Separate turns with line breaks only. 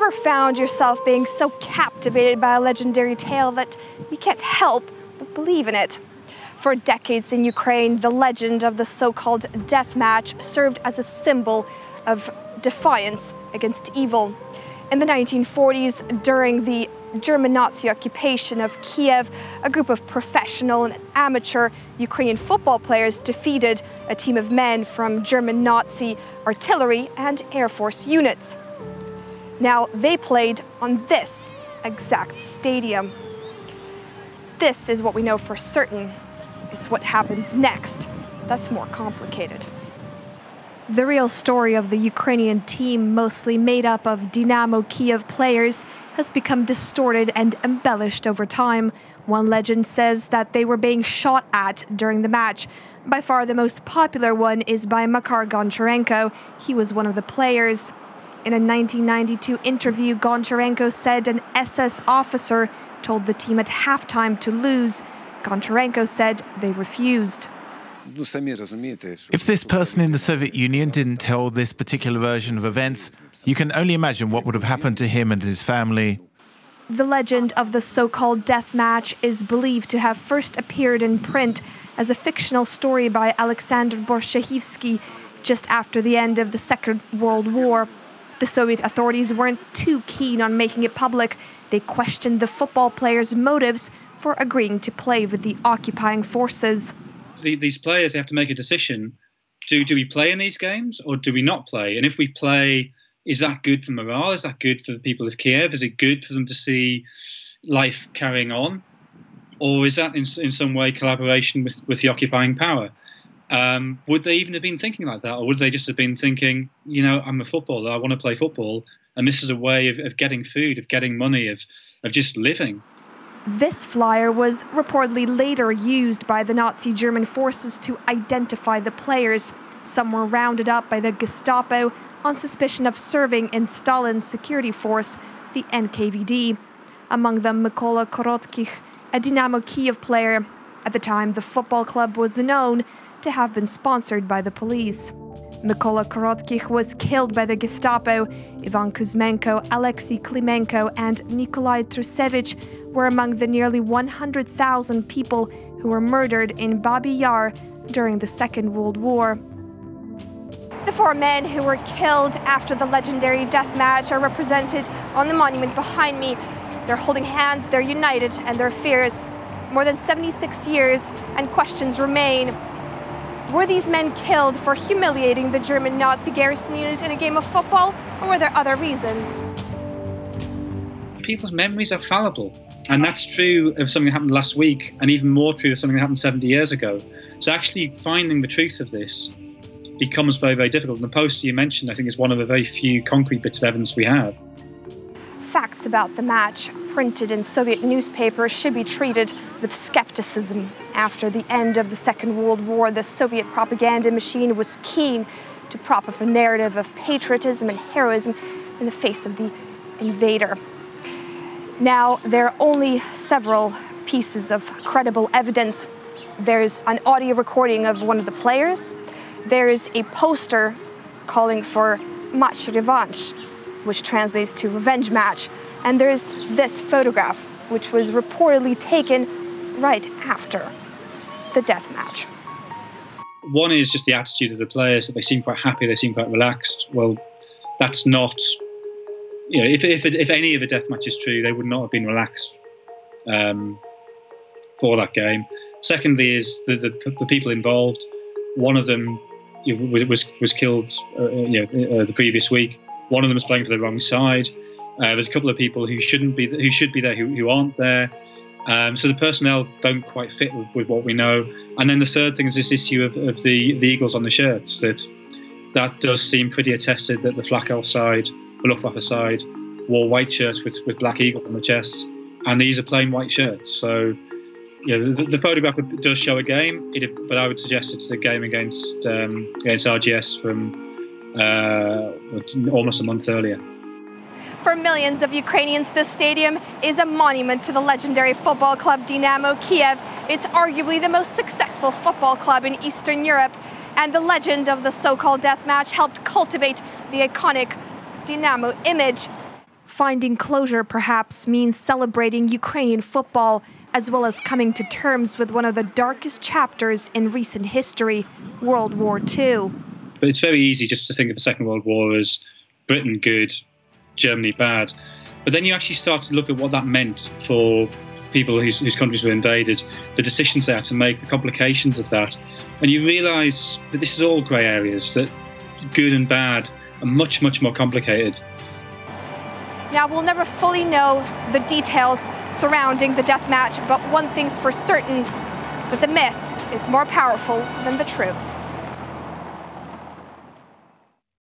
ever found yourself being so captivated by a legendary tale that you can't help but believe in it? For decades in Ukraine, the legend of the so-called death match served as a symbol of defiance against evil. In the 1940s, during the German Nazi occupation of Kyiv, a group of professional and amateur Ukrainian football players defeated a team of men from German Nazi artillery and Air Force units. Now, they played on this exact stadium. This is what we know for certain. It's what happens next that's more complicated. The real story of the Ukrainian team, mostly made up of Dynamo Kyiv players, has become distorted and embellished over time. One legend says that they were being shot at during the match. By far the most popular one is by Makar Goncharenko. He was one of the players. In a 1992 interview, Goncharenko said an SS officer told the team at halftime to lose. Goncharenko said they refused.
If this person in the Soviet Union didn't tell this particular version of events, you can only imagine what would have happened to him and his family.
The legend of the so-called death match is believed to have first appeared in print as a fictional story by Alexander Borshchehivsky just after the end of the Second World War. The Soviet authorities weren't too keen on making it public. They questioned the football players' motives for agreeing to play with the occupying forces.
These players have to make a decision. Do we play in these games or do we not play? And if we play, is that good for morale? Is that good for the people of Kyiv? Is it good for them to see life carrying on? Or is that in some way collaboration with the occupying power? Would they even have been thinking like that? Or would they just have been thinking, you know, I'm a footballer, I want to play football, and this is a way of getting food, of getting money, of just living?
This flyer was reportedly later used by the Nazi German forces to identify the players. Some were rounded up by the Gestapo on suspicion of serving in Stalin's security force, the NKVD. Among them, Mykola Korotkych, a Dynamo Kyiv player. At the time, the football club was known to have been sponsored by the police. Mykola Korotkych was killed by the Gestapo. Ivan Kuzmenko, Alexei Klimenko, and Nikolai Trusevich were among the nearly 100,000 people who were murdered in Babi Yar during the Second World War. The four men who were killed after the legendary death match are represented on the monument behind me. They're holding hands, they're united, and their fears. More than 76 years, and questions remain. Were these men killed for humiliating the German Nazi garrison unit in a game of football, or were there other reasons?
People's memories are fallible. And that's true of something that happened last week, and even more true of something that happened 70 years ago. So actually finding the truth of this becomes very, very difficult. And the poster you mentioned, I think, is one of the very few concrete bits of evidence we have.
Facts about the match printed in Soviet newspapers should be treated with skepticism. After the end of the Second World War, the Soviet propaganda machine was keen to prop up a narrative of patriotism and heroism in the face of the invader. Now, there are only several pieces of credible evidence. There's an audio recording of one of the players. There's a poster calling for match revanche, which translates to revenge match. And there's this photograph, which was reportedly taken right after the death match.
One is just the attitude of the players, that they seem quite happy, they seem quite relaxed. Well, that's not... You know, if any of the death match is true, they would not have been relaxed for that game. Secondly, is the people involved. One of them was killed the previous week. One of them is playing for the wrong side. There's a couple of people who should be there who aren't there. So the personnel don't quite fit with what we know. And then the third thing is this issue of the eagles on the shirts. That does seem pretty attested that the Flak Elf side, the Luftwaffe side, wore white shirts with black eagles on the chests, and these are plain white shirts. So, yeah, the photograph does show a game, but I would suggest it's the game against RGS from almost a month earlier.
For millions of Ukrainians, this stadium is a monument to the legendary football club Dynamo Kyiv. It's arguably the most successful football club in Eastern Europe, and the legend of the so-called death match helped cultivate the iconic Dynamo image. Finding closure perhaps means celebrating Ukrainian football, as well as coming to terms with one of the darkest chapters in recent history, World War II.
But it's very easy just to think of the Second World War as Britain good, Germany bad. But then you actually start to look at what that meant for people whose countries were invaded, the decisions they had to make, the complications of that. And you realise that this is all grey areas, that good and bad are much, much more complicated.
Now, we'll never fully know the details surrounding the death match, but one thing's for certain, that the myth is more powerful than the truth.